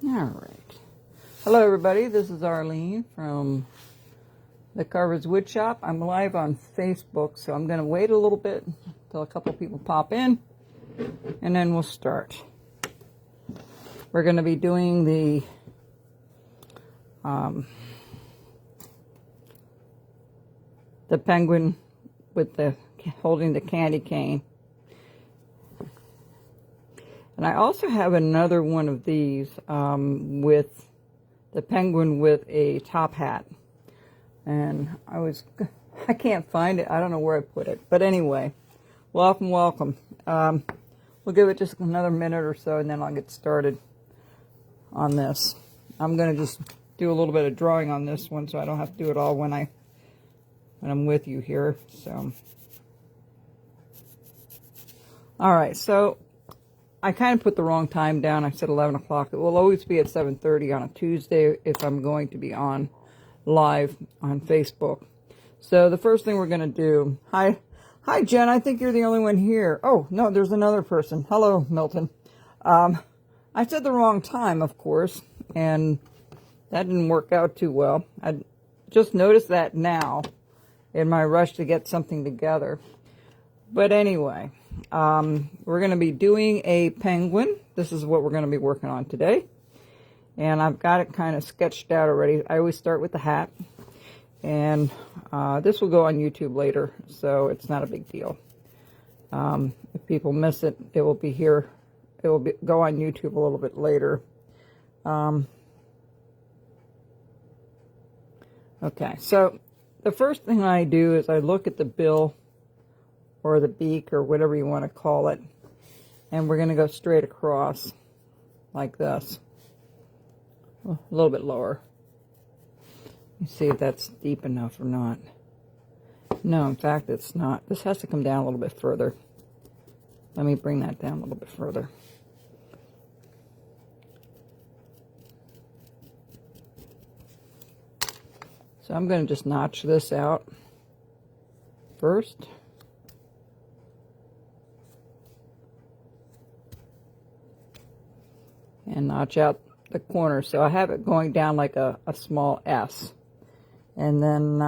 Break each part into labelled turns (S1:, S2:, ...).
S1: Alright. Hello everybody, this is Arlene from the Carver's Wood Shop. I'm live on Facebook, so I'm going to wait a little bit until a couple people pop in, and then we'll start. We're going to be doing the penguin with the holding the candy cane. And I also have another one of these with the penguin with a top hat. And I can't find it. I don't know where I put it. But anyway, welcome. We'll give it just another minute or so, and then I'll get started on this. I'm going to just do a little bit of drawing on this one, so I don't have to do it all when I'm with you here. So, all right. So I kind of put the wrong time down. I said 11 o'clock. It will always be at 7:30 on a Tuesday if I'm going to be on live on Facebook. So the first thing we're going to do... Hi, Jen. I think you're the only one here. Oh, no, there's another person. Hello, Milton. I said the wrong time, of course, and that didn't work out too well. I just noticed that now in my rush to get something together. But anyway... we're going to be doing a penguin. This is what we're going to be working on today. And I've got it kind of sketched out already. I always start with the hat. And this will go on YouTube later, so it's not a big deal. If people miss it, it will be here. It will go on YouTube a little bit later. Okay, so the first thing I do is I look at the bill or the beak, or whatever you want to call it. And we're going to go straight across, like this. A little bit lower. Let me see if that's deep enough or not. No, in fact, it's not. This has to come down a little bit further. Let me bring that down a little bit further. So I'm going to just notch this out first. And notch out the corner. So I have it going down like a small S. And then,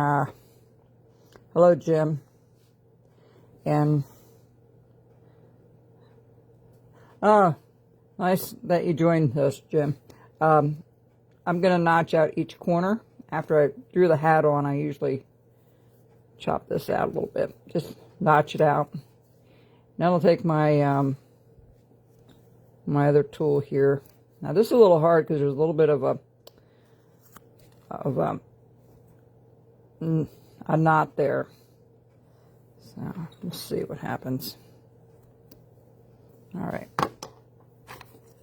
S1: hello, Jim. And, nice that you joined us, Jim. I'm going to notch out each corner. After I drew the hat on, I usually chop this out a little bit. Just notch it out. Now I'll take my, my other tool here. Now this is a little hard because there's a little bit of a knot there. So we'll see what happens. All right.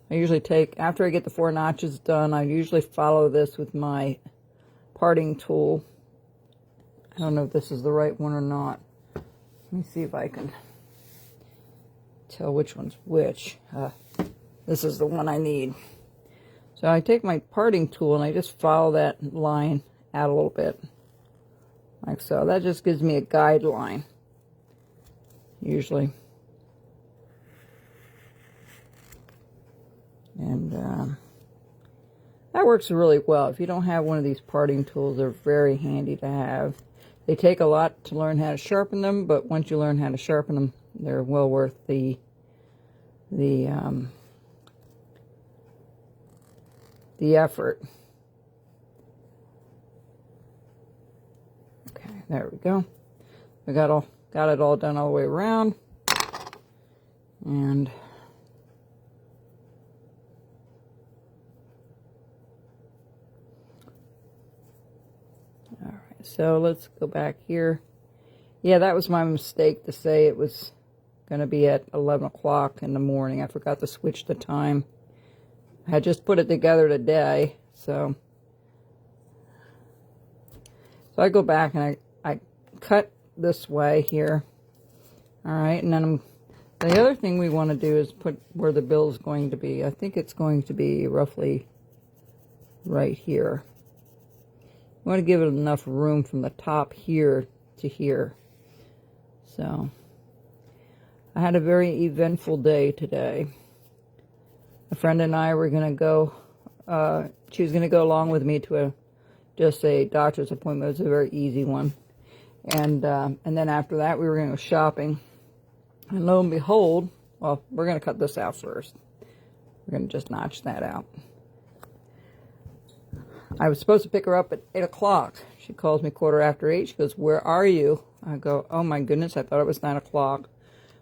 S1: I usually take, after I get the 4 notches done, I usually follow this with my parting tool. I don't know if this is the right one or not. Let me see if I can tell which one's which. This is the one I need. So I take my parting tool and I just follow that line out a little bit. Like so. That just gives me a guideline. Usually. And that works really well. If you don't have one of these parting tools, they're very handy to have. They take a lot to learn how to sharpen them, but once you learn how to sharpen them, they're well worth the effort. Okay, there we go. We got it all done all the way around. And all right, so let's go back here. Yeah, that was my mistake to say it was going to be at 11 o'clock in the morning. I forgot to switch the time. I had just put it together today, so I go back and I cut this way here. All right, and then the other thing we want to do is put where the bill is going to be. I think it's going to be roughly right here. I want to give it enough room from the top here to here. So I had a very eventful day today. A friend and I were going to go she was going to go along with me to just a doctor's appointment. It was a very easy one. And then after that, we were going to go shopping. And lo and behold, well, we're going to cut this out first. We're going to just notch that out. I was supposed to pick her up at 8 o'clock. She calls me 8:15. She goes, "Where are you?" I go, "Oh my goodness, I thought it was 9 o'clock.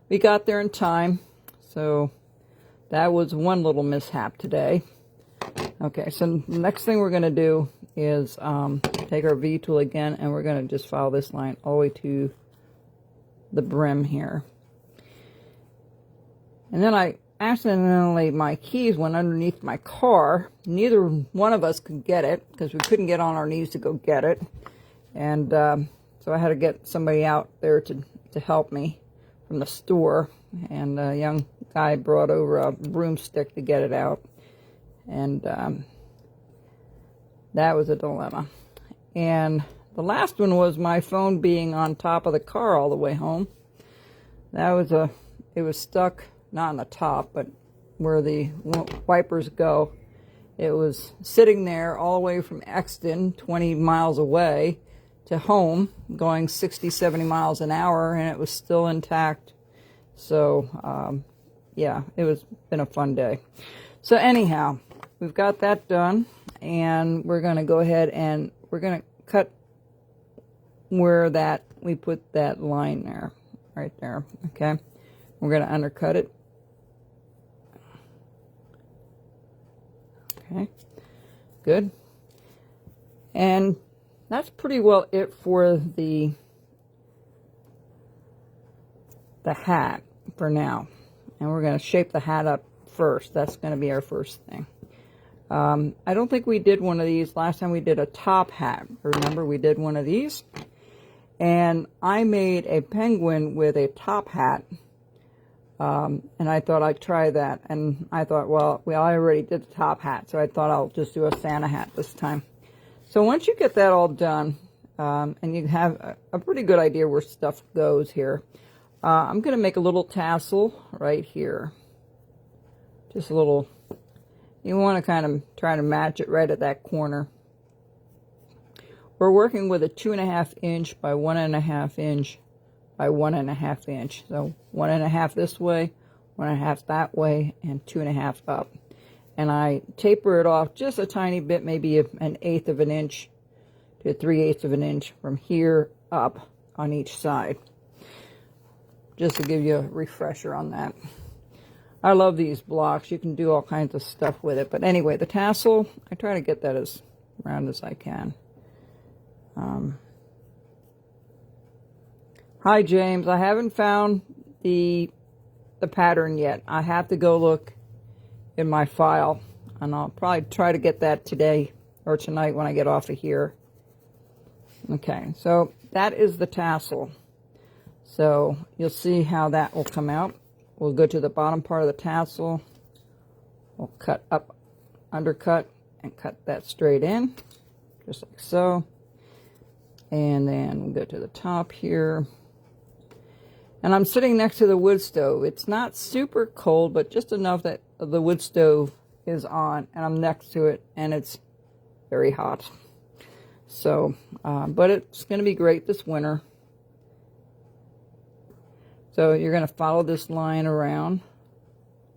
S1: We got there in time. So that was one little mishap today. Okay, so the next thing we're going to do is take our V-tool again, and we're going to just follow this line all the way to the brim here. And then I accidentally, my keys went underneath my car. Neither one of us could get it because we couldn't get on our knees to go get it. And so I had to get somebody out there to help me from the store. And a young guy brought over a broomstick to get it out. And that was a dilemma. And the last one was my phone being on top of the car all the way home. That was it was stuck, not on the top, but where the wipers go. It was sitting there all the way from Exton, 20 miles away, to home, going 60, 70 miles an hour, and it was still intact. So, yeah, it was been a fun day. So anyhow, we've got that done, and we're going to go ahead and we're going to cut where we put that line there, right there, okay? We're going to undercut it. Okay, good. And that's pretty well it for the hat for now. And we're going to shape the hat up first. That's going to be our first thing. I don't think we did one of these. Last time we did a top hat. Remember, we did one of these. And I made a penguin with a top hat. And I thought I'd try that. And I thought, well, I already did the top hat. So I thought I'll just do a Santa hat this time. So once you get that all done, and you have a pretty good idea where stuff goes here, I'm going to make a little tassel right here. Just a little. You want to kind of try to match it right at that corner. We're working with a 2.5 inch by 1.5 inch by 1.5 inch. So 1.5 this way, 1.5 that way, and 2.5 up. And I taper it off just a tiny bit, maybe 1/8 of an inch to 3/8 of an inch from here up on each side. Just to give you a refresher on that. I love these blocks. You can do all kinds of stuff with it. But anyway, the tassel, I try to get that as round as I can. Hi, James. I haven't found the pattern yet. I have to go look in my file. And I'll probably try to get that today or tonight when I get off of here. Okay, so that is the tassel. So you'll see how that will come out. We'll go to the bottom part of the tassel. We'll cut up, undercut, and cut that straight in, just like so. And then we'll go to the top here. And I'm sitting next to the wood stove. It's not super cold, but just enough that the wood stove is on, and I'm next to it, and it's very hot. So, but it's going to be great this winter. So you're going to follow this line around,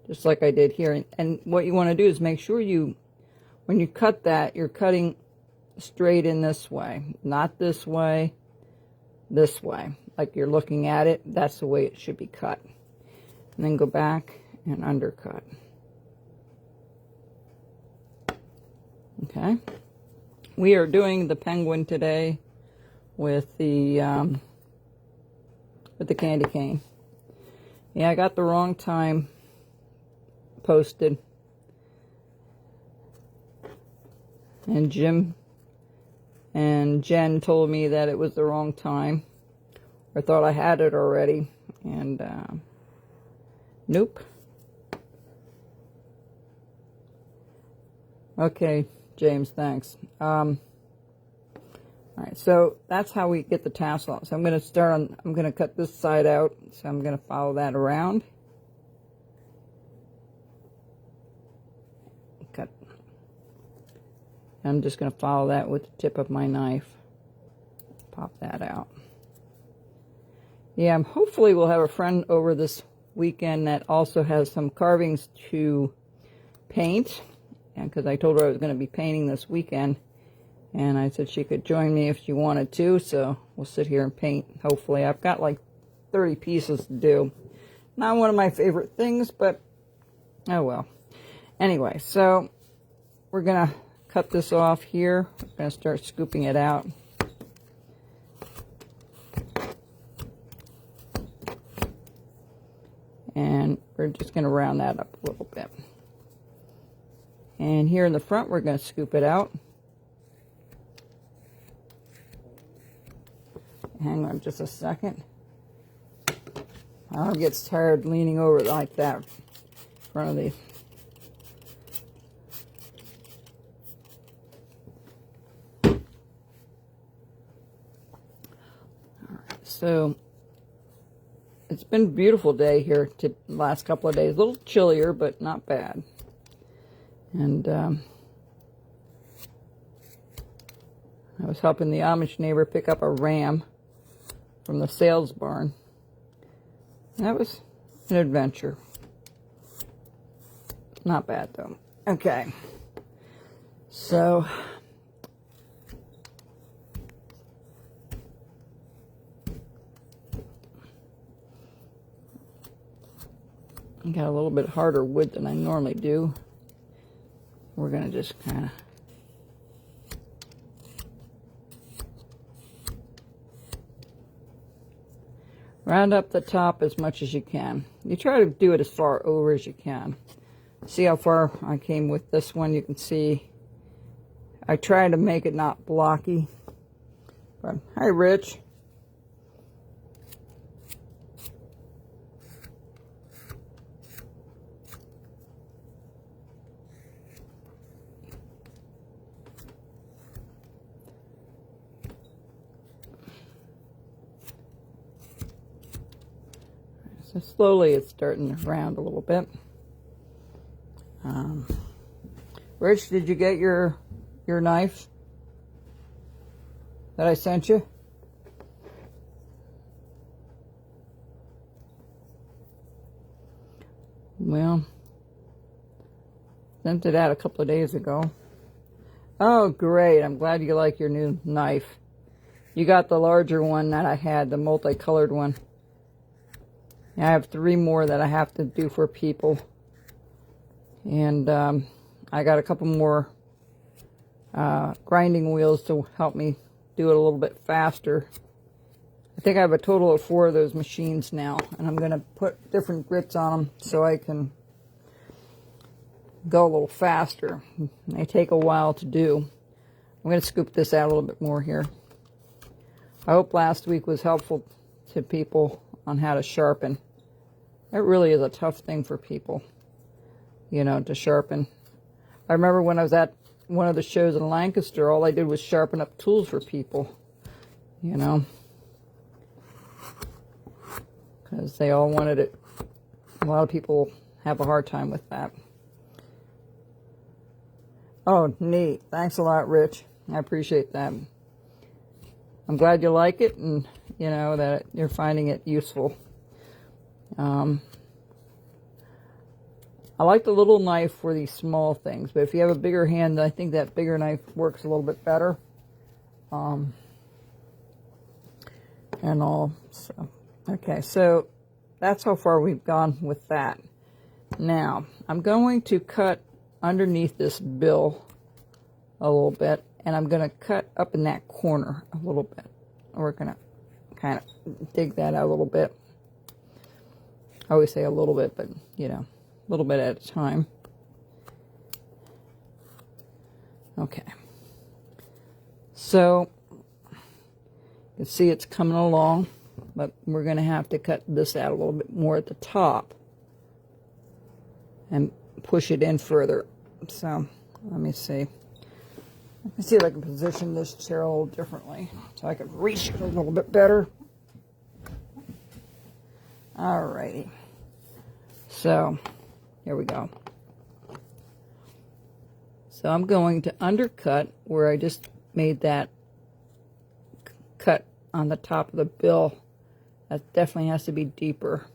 S1: just like I did here. And what you want to do is make sure when you cut that, you're cutting straight in this way. Not this way, this way. Like you're looking at it, that's the way it should be cut. And then go back and undercut. Okay. We are doing the penguin today with the candy cane. Yeah, I got the wrong time posted. And Jim and Jen told me that it was the wrong time. I thought I had it already. And, nope. Okay, James, thanks. All right, so that's how we get the tassel out. So I'm going to cut this side out. So I'm going to follow that around. Cut I'm just going to follow that with the tip of my knife. Pop that out. Yeah, hopefully we'll have a friend over this weekend that also has some carvings to paint. And because I told her I was going to be painting this weekend. And I said she could join me if she wanted to. So we'll sit here and paint, hopefully. I've got like 30 pieces to do. Not one of my favorite things, but oh well. Anyway, so we're going to cut this off here. I'm going to start scooping it out. And we're just going to round that up a little bit. And here in the front, we're going to scoop it out. Hang on just a second. I get tired leaning over like that in front of these. Alright, so it's been a beautiful day here the last couple of days. A little chillier, but not bad. And I was helping the Amish neighbor pick up a ram from the sales barn. That was an adventure. Not bad, though. Okay. So I got a little bit harder wood than I normally do. We're going to just kind of round up the top as much as you can. You try to do it as far over as you can. See how far I came with this one? You can see I tried to make it not blocky. But hi, Rich. So slowly it's starting to round a little bit. Rich, did you get your knife that I sent you? Well, sent it out a couple of days ago. Oh, great. I'm glad you like your new knife. You got the larger one that I had, the multicolored one. I have 3 more that I have to do for people. And I got a couple more grinding wheels to help me do it a little bit faster. I think I have a total of 4 of those machines now. And I'm going to put different grits on them so I can go a little faster. They take a while to do. I'm going to scoop this out a little bit more here. I hope last week was helpful to people on how to sharpen. It really is a tough thing for people, you know, to sharpen. I remember when I was at one of the shows in Lancaster, all I did was sharpen up tools for people, you know, because they all wanted it. A lot of people have a hard time with that. Oh, neat. Thanks a lot, Rich. I appreciate that. I'm glad you like it and, you know, that you're finding it useful. I like the little knife for these small things, but if you have a bigger hand, I think that bigger knife works a little bit better. And all. So, okay, so that's how far we've gone with that. Now, I'm going to cut underneath this bill a little bit, and I'm going to cut up in that corner a little bit. We're going to kind of dig that out a little bit. I always say a little bit, but, you know, a little bit at a time. Okay. So, you can see it's coming along, but we're going to have to cut this out a little bit more at the top and push it in further. So, let me see. Let me see if I can position this chair a little differently so I can reach it a little bit better. Alrighty. So, here we go. So I'm going to undercut where I just made that cut on the top of the bill. That definitely has to be deeper.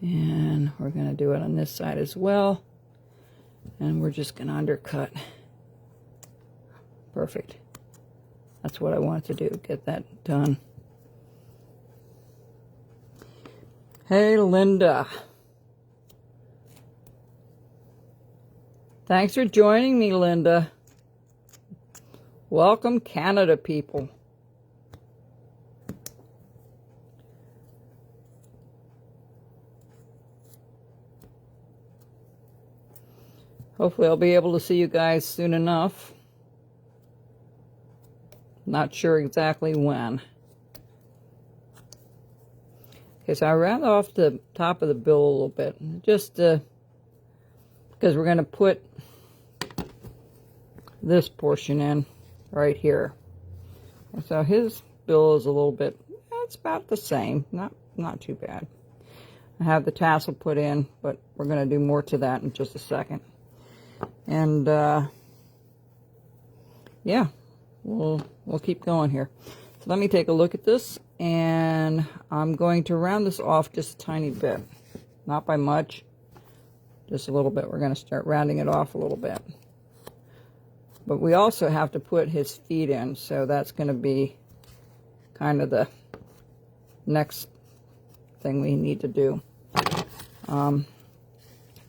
S1: And we're going to do it on this side as well. And we're just going to undercut. Perfect. That's what I wanted to do, get that done. Hey, Linda. Thanks for joining me, Linda. Welcome, Canada people. Hopefully I'll be able to see you guys soon enough. Not sure exactly when. Okay, so I round off the top of the bill a little bit, just because we're going to put this portion in right here. And so his bill is a little bit, it's about the same, not too bad. I have the tassel put in, but we're going to do more to that in just a second. And yeah, we'll keep going here. So let me take a look at this, and I'm going to round this off just a tiny bit, not by much, just a little bit. We're going to start rounding it off a little bit. But we also have to put his feet in, so that's going to be kind of the next thing we need to do.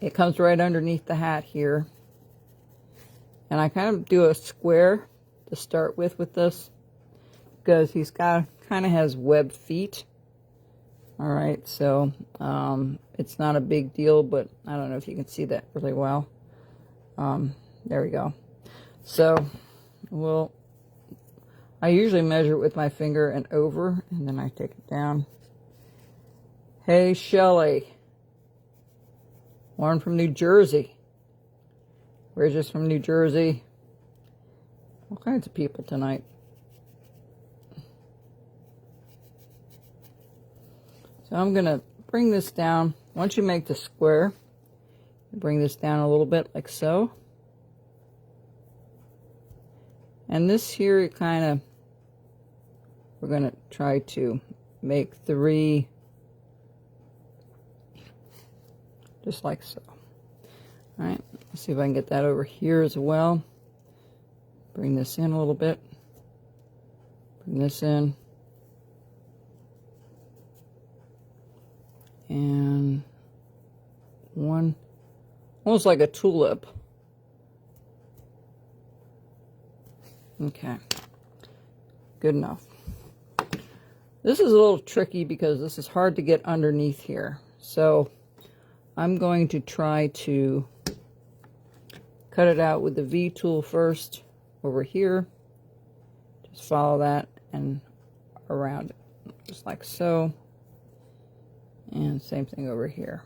S1: It comes right underneath the hat here. And I kind of do a square to start with this, because he's got, kind of has webbed feet. All right, so it's not a big deal, but I don't know if you can see that really well. There we go. So I usually measure it with my finger and over, and then I take it down. Hey, Shelley. One from New Jersey. We're just from New Jersey. All kinds of people tonight. So I'm going to bring this down. Once you make the square, bring this down a little bit like so. And this here, kind of, we're going to try to make 3, just like so. All right, let's see if I can get that over here as well. Bring this in a little bit. Bring this in. And one, almost like a tulip. Okay, good enough. This is a little tricky because this is hard to get underneath here. So I'm going to try to cut it out with the V tool first over here. Just follow that and around it, just like so. And same thing over here.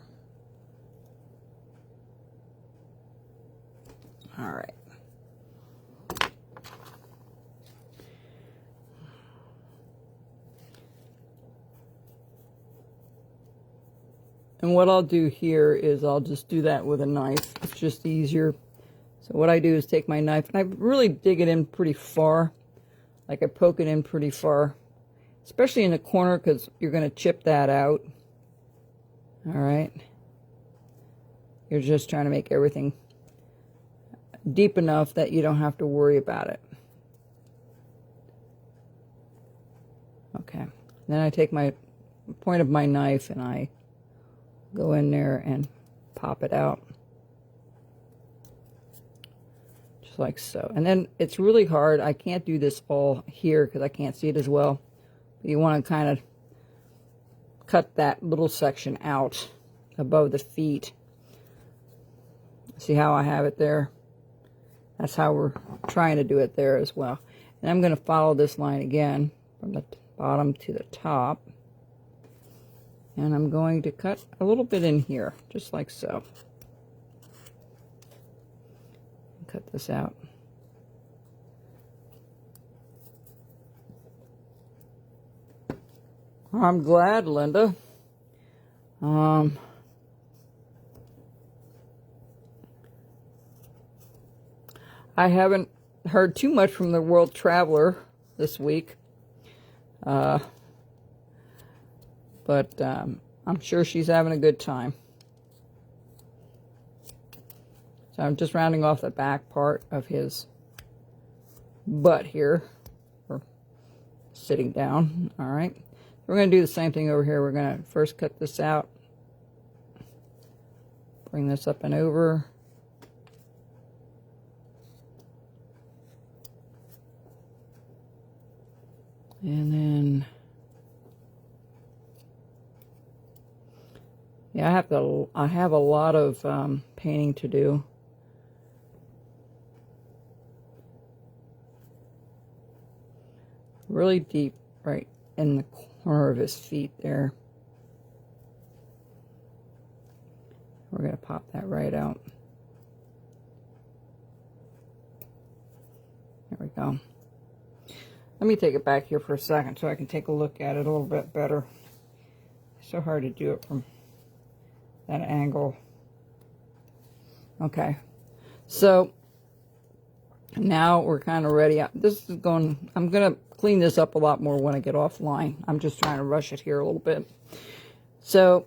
S1: All right. And what I'll do here is I'll just do that with a knife. It's just easier. So what I do is take my knife, and I really dig it in pretty far. Like I poke it in pretty far. Especially in the corner, because you're going to chip that out. Alright. You're just trying to make everything deep enough that you don't have to worry about it. Okay. Then I take my point of my knife and I go in there and pop it out. Just like so. And then it's really hard. I can't do this all here because I can't see it as well. But you want to kind of cut that little section out above the feet. See how I have it there? That's how we're trying to do it there as well. And I'm going to follow this line again from the bottom to the top. And I'm going to cut a little bit in here, just like so. Cut this out. I'm glad, Linda. I haven't heard too much from the World Traveler this week. But I'm sure she's having a good time. So I'm just rounding off the back part of his butt here, or sitting down. All right. We're going to do the same thing over here. We're going to first cut this out. Bring this up and over. And then, yeah, I have a lot of painting to do. Really deep right in the corner of his feet there. We're going to pop that right out. There we go. Let me take it back here for a second so I can take a look at it a little bit better. It's so hard to do it from that angle. Okay. So now we're kind of ready. This is going, I'm going to clean this up a lot more when I get offline. I'm just trying to rush it here a little bit. So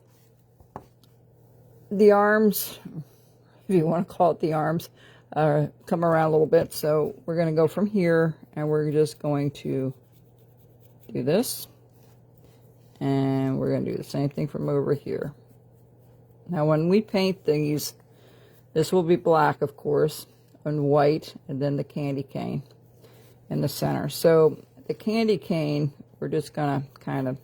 S1: the arms, if you want to call it the arms, come around a little bit. So we're going to go from here and we're just going to do this. And we're going to do the same thing from over here. Now when we paint these, this will be black, of course, and white, and then the candy cane in the center. So the candy cane, we're just going to kind of,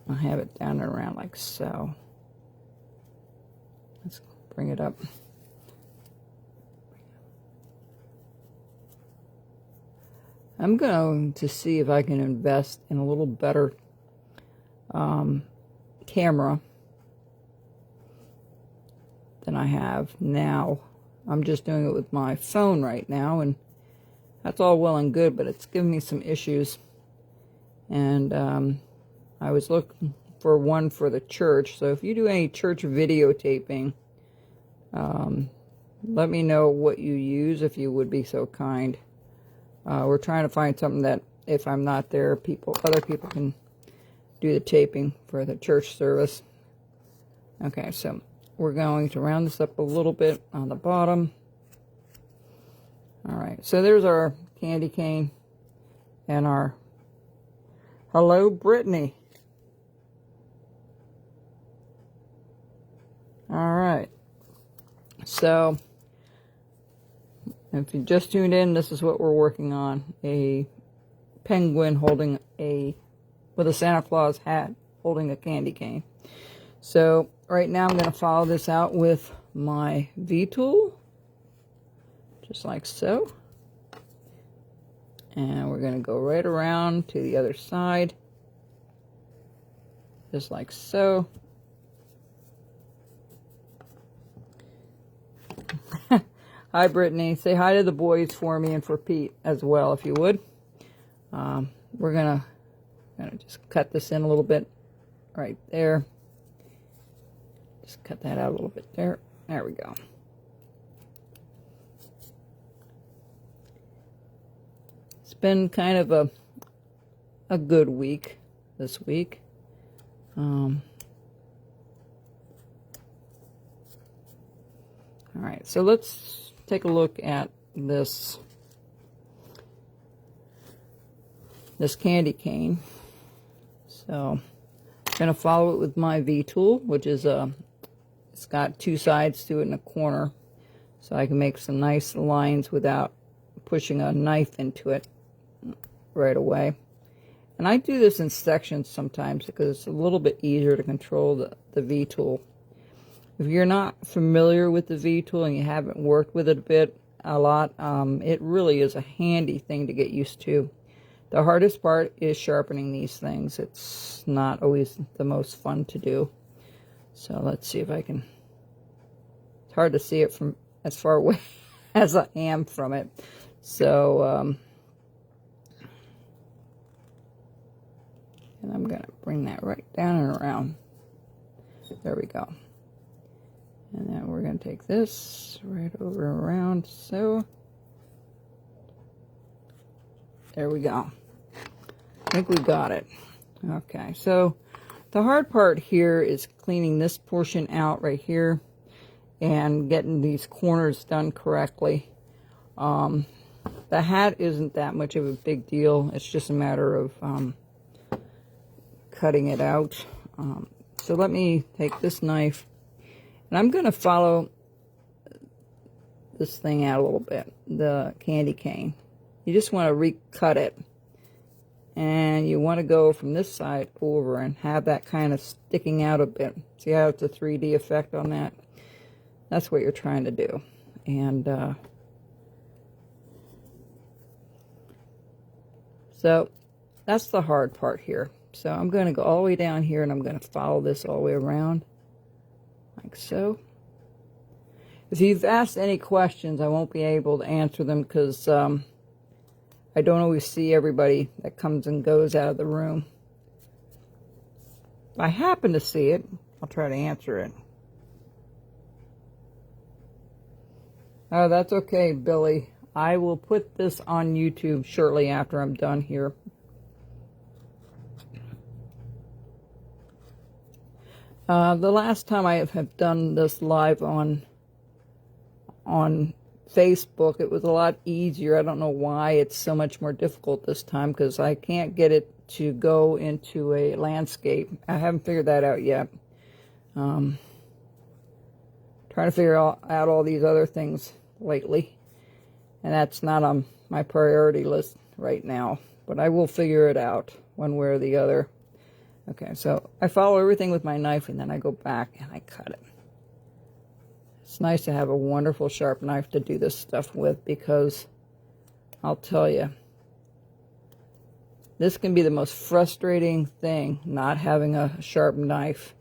S1: I'll have it down and around like so. Let's bring it up. I'm going to see if I can invest in a little better camera than I have now. I'm just doing it with my phone right now, and that's all well and good, but it's giving me some issues. And I was looking for one for the church, so if you do any church videotaping, let me know what you use if you would be so kind. We're trying to find something that if I'm not there, other people can do the taping for the church service. Okay, so we're going to round this up a little bit on the bottom. All right, so there's our candy cane and our hello, Brittany. All right, so if you just tuned in, this is what we're working on. A penguin holding with a Santa Claus hat, holding a candy cane. So right now I'm going to follow this out with my V-tool, just like so. And we're going to go right around to the other side, just like so. Hi, Brittany. Say hi to the boys for me and for Pete as well, if you would. We're gonna just cut this in a little bit right there. Just cut that out a little bit there. There we go. It's been kind of a good week this week. All right, so let's take a look at this candy cane. So I'm going to follow it with my V-tool, which is it's got two sides to it in a corner, so I can make some nice lines without pushing a knife into it right away. And I do this in sections sometimes because it's a little bit easier to control the V-tool. If you're not familiar with the V-tool and you haven't worked with it a lot, it really is a handy thing to get used to. The hardest part is sharpening these things. It's not always the most fun to do. So let's see if I can... It's hard to see it from as far away as I am from it. So, and I'm going to bring that right down and around. There we go. And then we're going to take this right over and around, so. There we go. I think we got it. Okay, so the hard part here is cleaning this portion out right here and getting these corners done correctly. The hat isn't that much of a big deal. It's just a matter of cutting it out. So let me take this knife, and I'm going to follow this thing out a little bit, the candy cane. You just want to recut it. And you want to go from this side over and have that kind of sticking out a bit. See how it's a 3D effect on that? That's what you're trying to do. And so that's the hard part here. So I'm going to go all the way down here, and I'm going to follow this all the way around, like so. If you've asked any questions, I won't be able to answer them because I don't always see everybody that comes and goes out of the room. If I happen to see it, I'll try to answer it. Oh, that's okay, Billy. I will put this on YouTube shortly after I'm done here. The last time I have done this live on Facebook, it was a lot easier. I don't know why it's so much more difficult this time, because I can't get it to go into a landscape. I haven't figured that out yet. Trying to figure out all these other things lately, and that's not on my priority list right now, but I will figure it out one way or the other. Okay, so I follow everything with my knife, and then I go back and I cut it. It's nice to have a wonderful sharp knife to do this stuff with, because I'll tell you, this can be the most frustrating thing, not having a sharp knife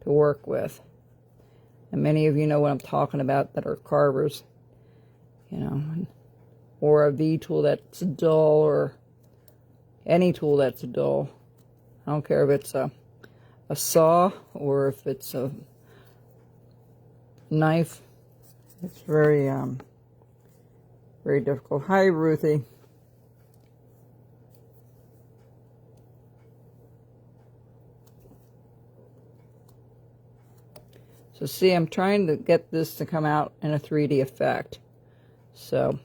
S1: to work with. And many of you know what I'm talking about that are carvers, you know, or a V tool that's dull, or any tool that's dull. I don't care if it's a saw or if it's a knife. It's very very difficult. Hi, Ruthie. So see, I'm trying to get this to come out in a 3D effect. So,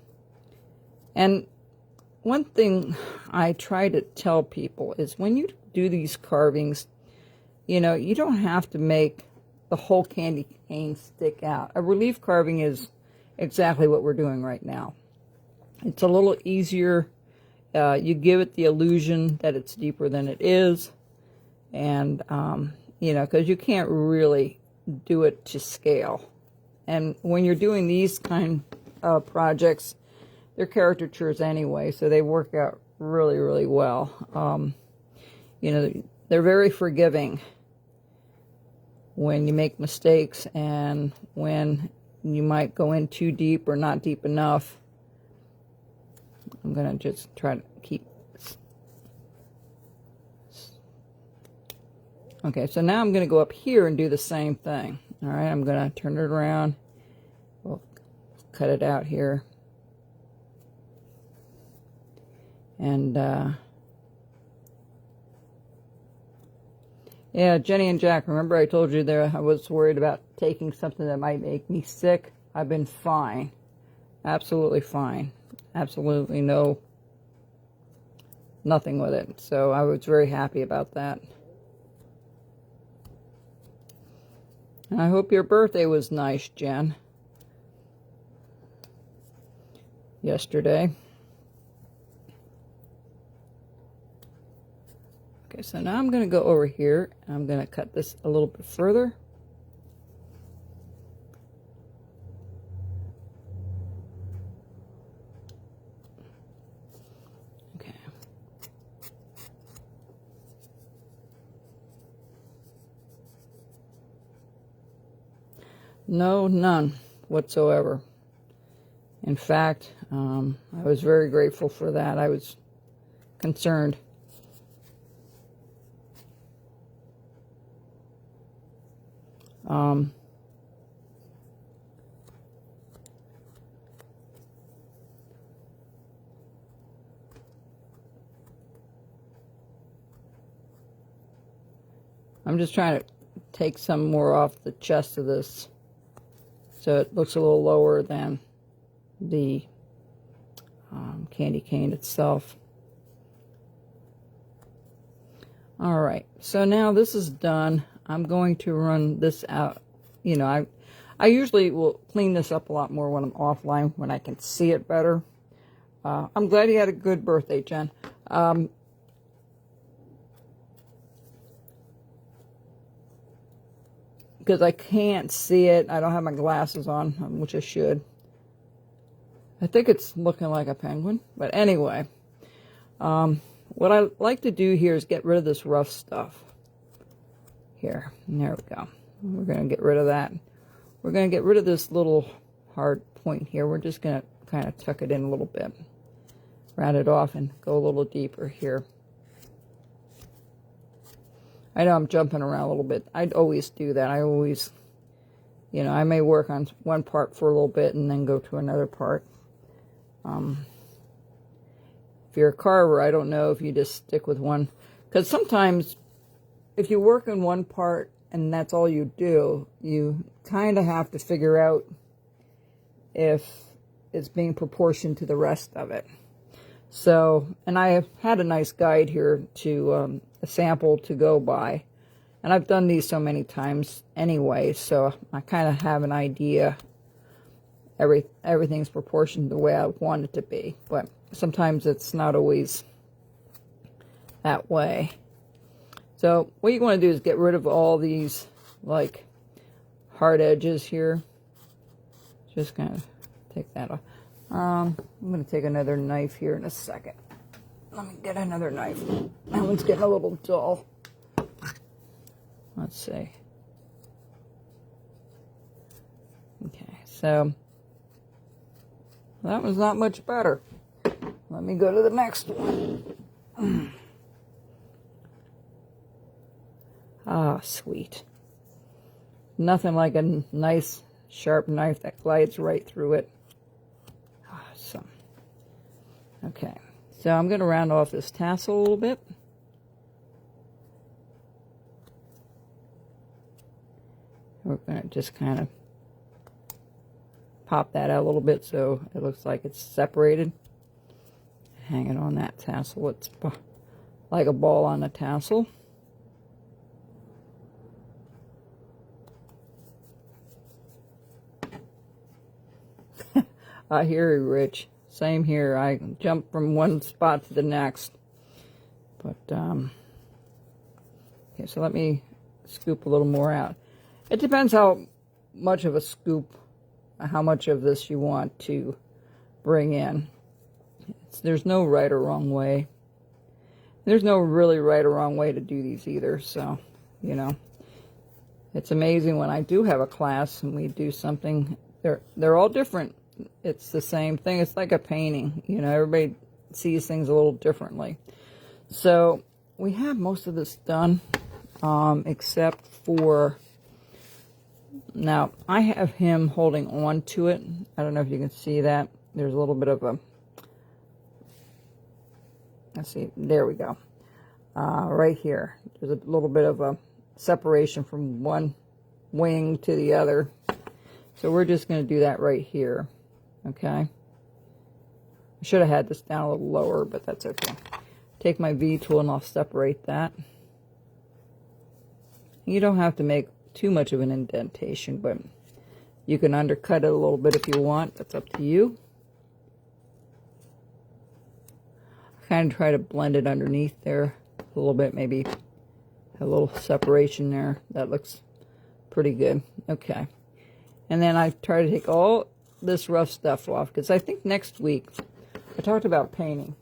S1: and one thing I try to tell people is when you do these carvings, you know, you don't have to make the whole candy cane stick out. A relief carving is exactly what we're doing right now. It's a little easier. You give it the illusion that it's deeper than it is. And, you know, because you can't really do it to scale. And when you're doing these kind of projects, they're caricatures anyway, so they work out really, really well. You know, they're very forgiving when you make mistakes and when you might go in too deep or not deep enough. I'm going to just try to keep. Okay, so now I'm going to go up here and do the same thing. All right, I'm going to turn it around. We'll cut it out here. And, yeah, Jenny and Jack, remember I told you there I was worried about taking something that might make me sick? I've been fine. Absolutely fine. Absolutely nothing with it. So I was very happy about that. And I hope your birthday was nice, Jen. Yesterday. Okay, so now I'm going to go over here. And I'm going to cut this a little bit further. Okay. No, none whatsoever. In fact, I was very grateful for that. I was concerned. I'm just trying to take some more off the chest of this so it looks a little lower than the candy cane itself. All right, so now this is done. I'm going to run this out. You know, I usually will clean this up a lot more when I'm offline, when I can see it better. I'm glad you had a good birthday, Jen. Because I can't see it. I don't have my glasses on, which I should. I think it's looking like a penguin. But anyway, what I like to do here is get rid of this rough stuff. Here, and there we go. We're going to get rid of that. We're going to get rid of this little hard point here. We're just going to kind of tuck it in a little bit. Round it off and go a little deeper here. I know I'm jumping around a little bit. I'd always do that. I always, you know, I may work on one part for a little bit and then go to another part. If you're a carver, I don't know if you just stick with one. Because sometimes if you work on one part and that's all you do, you kind of have to figure out if it's being proportioned to the rest of it. So, and I have had a nice guide here to a sample to go by. And I've done these so many times anyway, so I kind of have an idea. Everything's proportioned the way I want it to be. But sometimes it's not always that way. So what you want to do is get rid of all these, like, hard edges here. Just kind of take that off. I'm going to take another knife here in a second. Let me get another knife. That one's getting a little dull. Let's see. Okay, so that was not much better. Let me go to the next one. Ah, sweet. Nothing like a nice sharp knife that glides right through it. Awesome. Okay, so I'm going to round off this tassel a little bit. We're going to just kind of pop that out a little bit so it looks like it's separated. Hang it on that tassel. It's like a ball on a tassel. I hear you, Rich. Same here. I jump from one spot to the next. But, okay, so let me scoop a little more out. It depends how much of a scoop, how much of this you want to bring in. There's no right or wrong way. There's no really right or wrong way to do these either. So, you know, it's amazing when I do have a class and we do something. They're all different. It's the same thing. It's like a painting. You know, everybody sees things a little differently. So we have most of this done, except for, now I have him holding on to it. I don't know if you can see that. There's a little bit of a, let's see, there we go. Right here, there's a little bit of a separation from one wing to the other. So we're just going to do that right here. Okay. I should have had this down a little lower, but that's okay. Take my V tool and I'll separate that. You don't have to make too much of an indentation, but you can undercut it a little bit if you want. That's up to you. Kind of try to blend it underneath there a little bit, maybe a little separation there. That looks pretty good. Okay. And then I try to take all this rough stuff off, because I think next week, I talked about painting.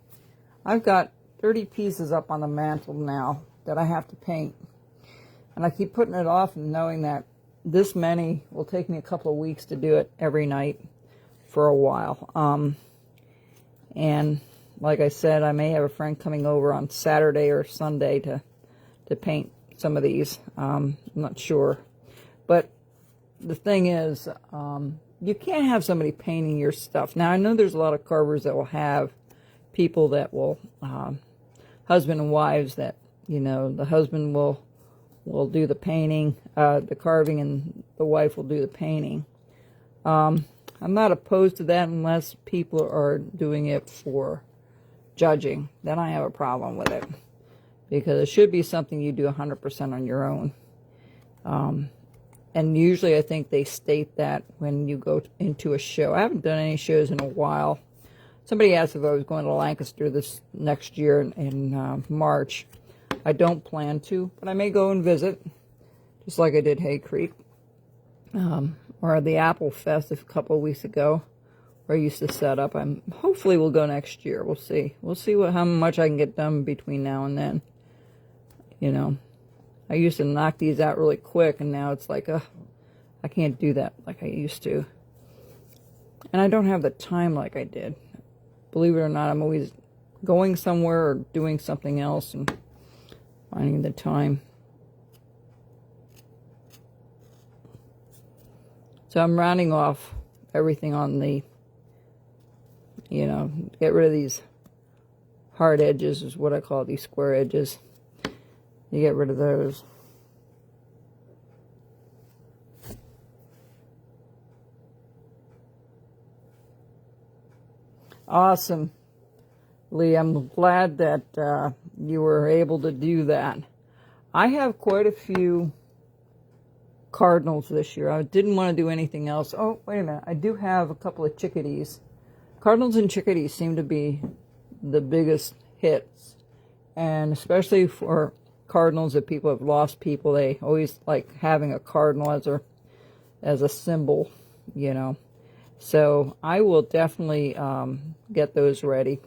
S1: I've got 30 pieces up on the mantle now that I have to paint. And I keep putting it off and knowing that this many will take me a couple of weeks to do it every night for a while. And like I said, I may have a friend coming over on Saturday or Sunday to paint some of these. I'm not sure. But the thing is, you can't have somebody painting your stuff. Now, I know there's a lot of carvers that will have people that will, husband and wives that, you know, the husband will will do the painting, the carving, and the wife will do the painting. I'm not opposed to that unless people are doing it for judging. Then I have a problem with it, because it should be something you do 100% on your own. And usually I think they state that when you go into a show. I haven't done any shows in a while. Somebody asked if I was going to Lancaster this next year in March. I don't plan to, but I may go and visit, just like I did Hay Creek. Or the Apple Fest a couple of weeks ago, where I used to set up. Hopefully we'll go next year. We'll see. We'll see how much I can get done between now and then. You know, I used to knock these out really quick, and now it's like, I can't do that like I used to. And I don't have the time like I did. Believe it or not, I'm always going somewhere or doing something else and finding the time. So I'm rounding off everything on the, get rid of these hard edges is what I call these square edges. You get rid of those. Awesome, Lee. I'm glad that you were able to do that. I have quite a few cardinals this year. I didn't want to do anything else. Oh, wait a minute. I do have a couple of chickadees. Cardinals and chickadees seem to be the biggest hits. And especially for cardinals, if people have lost people, they always like having a cardinal as a symbol, So I will definitely get those ready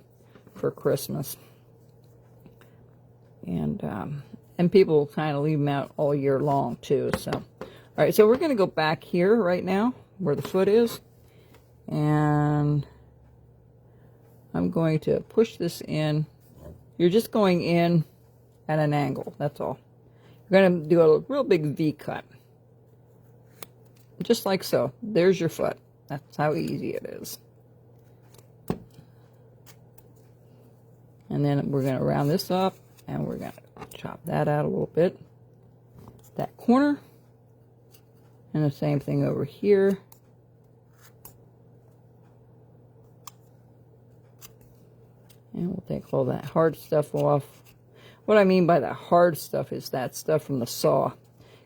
S1: for Christmas. And people kind of leave them out all year long too. So, all right, so we're going to go back here right now where the foot is. And I'm going to push this in. You're just going in at an angle, that's all. You're going to do a real big V cut. Just like so. There's your foot. That's how easy it is. And then we're going to round this up, and we're going to chop that out a little bit. That corner. And the same thing over here. And we'll take all that hard stuff off. What I mean by that hard stuff is that stuff from the saw.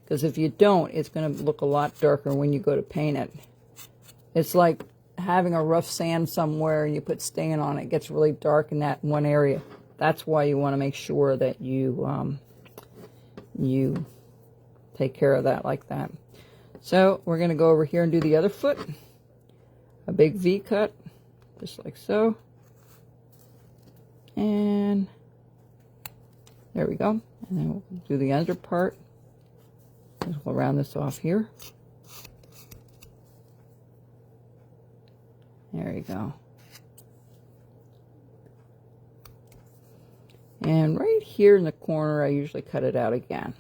S1: Because if you don't, it's going to look a lot darker when you go to paint it. It's like having a rough sand somewhere and you put stain on it. It gets really dark in that one area. That's why you want to make sure that you take care of that like that. So we're going to go over here and do the other foot. A big V cut, just like so. And there we go. And then we'll do the under part. We'll round this off here. There you go. And right here in the corner, I usually cut it out again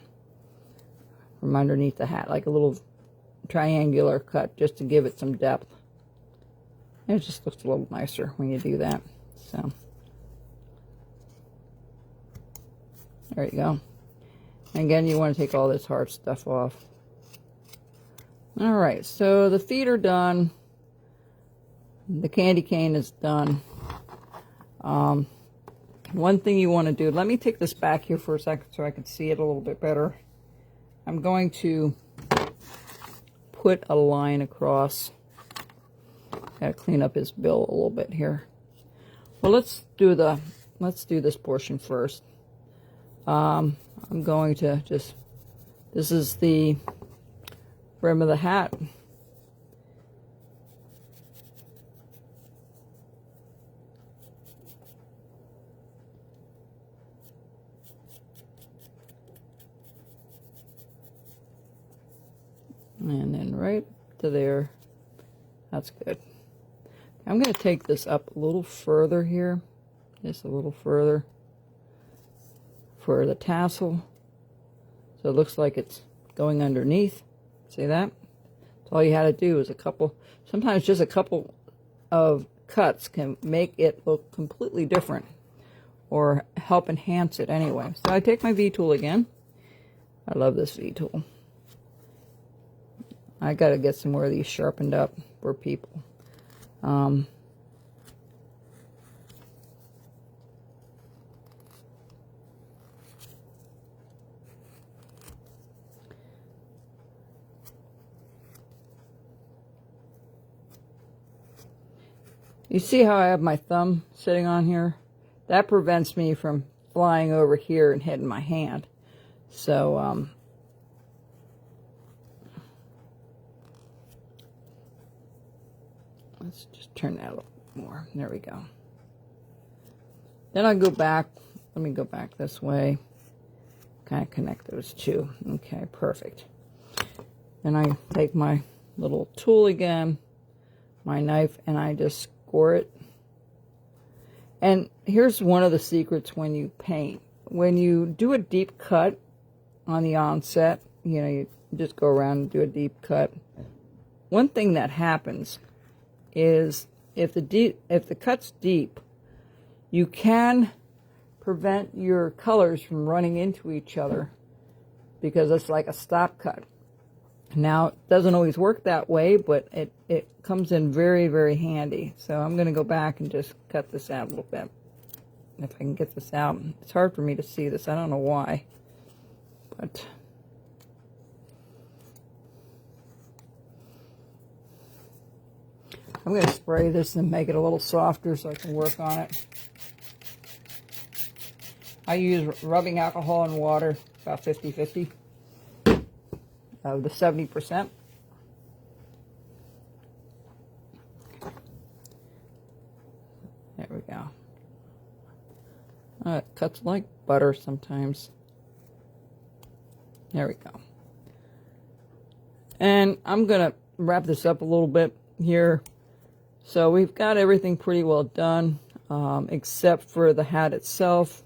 S1: from underneath the hat, like a little triangular cut, just to give it some depth. And it just looks a little nicer when you do that. So there you go. And again, you want to take all this hard stuff off. All right, so the feet are done. The candy cane is done. One thing you want to do, let me take this back here for a second so I can see it a little bit better. I'm going to put a line across. Gotta clean up his bill a little bit here. Well, let's do this portion first. I'm going to just, this is the brim of the hat. And then right to there. That's good. I'm going to take this up a little further here. Just a little further for the tassel. So it looks like it's going underneath. See that? So all you had to do is a couple, sometimes just a couple of cuts can make it look completely different or help enhance it anyway. So I take my V-tool again. I love this V tool. I gotta get some more of these sharpened up for people. You see how I have my thumb sitting on here? That prevents me from flying over here and hitting my hand. So, let's just turn that a little more. There we go. Then I go back. Let me go back this way. Kind of connect those two. Okay, perfect. Then I take my little tool again, my knife, and I just score it. And here's one of the secrets when you paint. When you do a deep cut on the onset, you know, you just go around and do a deep cut. One thing that happens is if the cut's deep, you can prevent your colors from running into each other because it's like a stop cut. Now, it doesn't always work that way, but it comes in very, very handy. So I'm going to go back and just cut this out a little bit. If I can get this out. It's hard for me to see this. I don't know why. But I'm going to spray this and make it a little softer so I can work on it. I use rubbing alcohol and water, about 50-50. Of the 70%. There we go. It cuts like butter sometimes. There we go. And I'm going to wrap this up a little bit here. So we've got everything pretty well done, except for the hat itself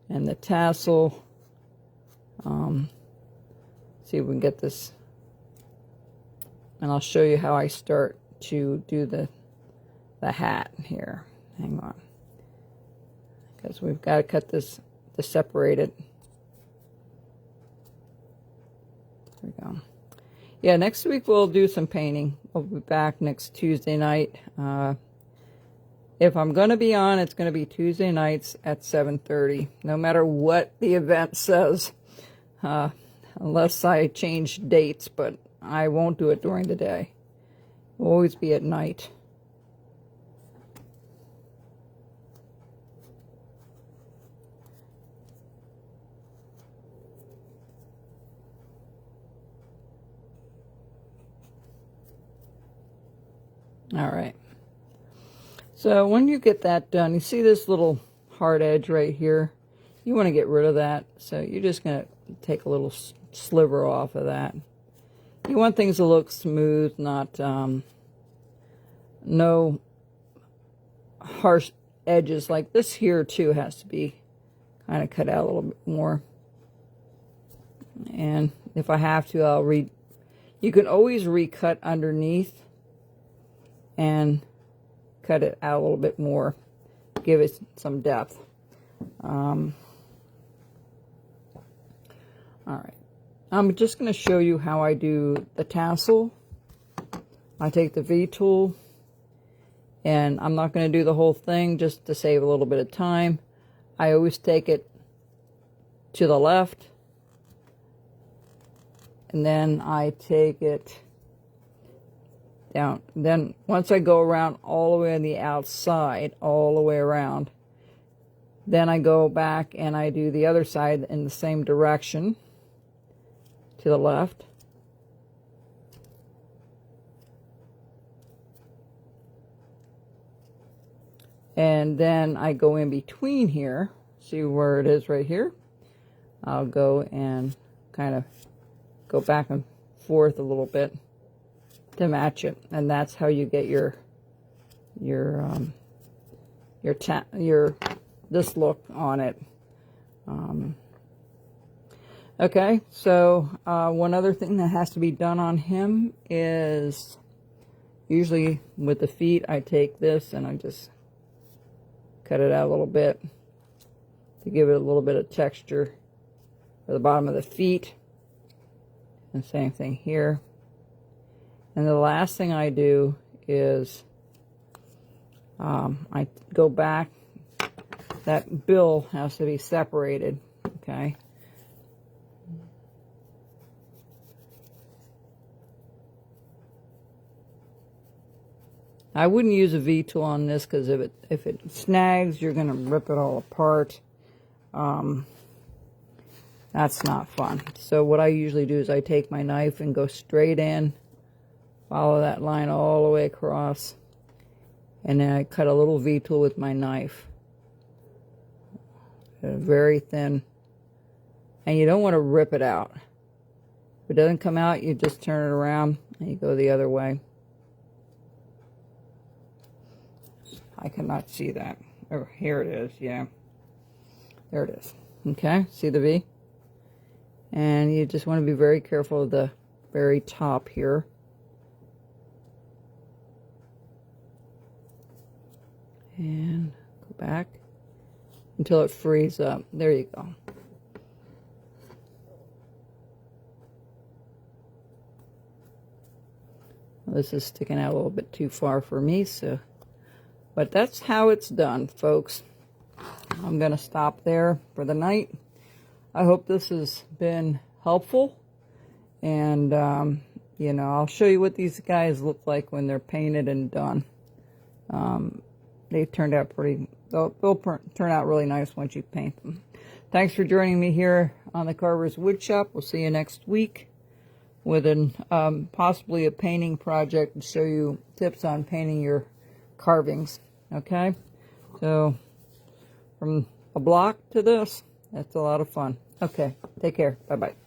S1: and the tassel. See if we can get this, and I'll show you how I start to do the hat here. Hang on, because we've got to cut this to separate it. There we go. Yeah, next week we'll do some painting. We'll be back next Tuesday night. If I'm going to be on, it's going to be Tuesday nights at 7:30, no matter what the event says. Unless I change dates, but I won't do it during the day. It'll always be at night. All right. So when you get that done, you see this little hard edge right here? You want to get rid of that. So you're just going to take a little sliver off of that. You want things to look smooth, not no harsh edges. Like this here too has to be kind of cut out a little bit more. And if I have to, you can always recut underneath and cut it out a little bit more, give it some depth. All right, I'm just going to show you how I do the tassel. I take the V tool, and I'm not going to do the whole thing just to save a little bit of time. I always take it to the left, and then I take it down. Then once I go around all the way on the outside, all the way around, then I go back and I do the other side in the same direction to the left. And then I go in between here, see where it is right here. I'll go and kind of go back and forth a little bit to match it, and that's how you get your this look on it. Okay, so one other thing that has to be done on him is, usually with the feet, I take this and I just cut it out a little bit to give it a little bit of texture. or the bottom of the feet. And same thing here. And the last thing I do is I go back. That bill has to be separated, okay? I wouldn't use a V-tool on this because if it snags, you're going to rip it all apart. That's not fun. So what I usually do is I take my knife and go straight in, follow that line all the way across, and then I cut a little V-tool with my knife. Very thin. And you don't want to rip it out. If it doesn't come out, you just turn it around and you go the other way. I cannot see that. Oh, here it is, yeah. There it is. Okay, see the V? And you just want to be very careful of the very top here. And go back until it frees up. There you go. This is sticking out a little bit too far for me, so... But that's how it's done, folks. I'm going to stop there for the night. I hope this has been helpful. And, you know, I'll show you what these guys look like when they're painted and done. They turned out pretty... They'll turn out really nice once you paint them. Thanks for joining me here on the Carver's Woodshop. We'll see you next week with possibly a painting project to show you tips on painting your carvings. Okay, so from a block to this, that's a lot of fun. Okay, take care. Bye-bye.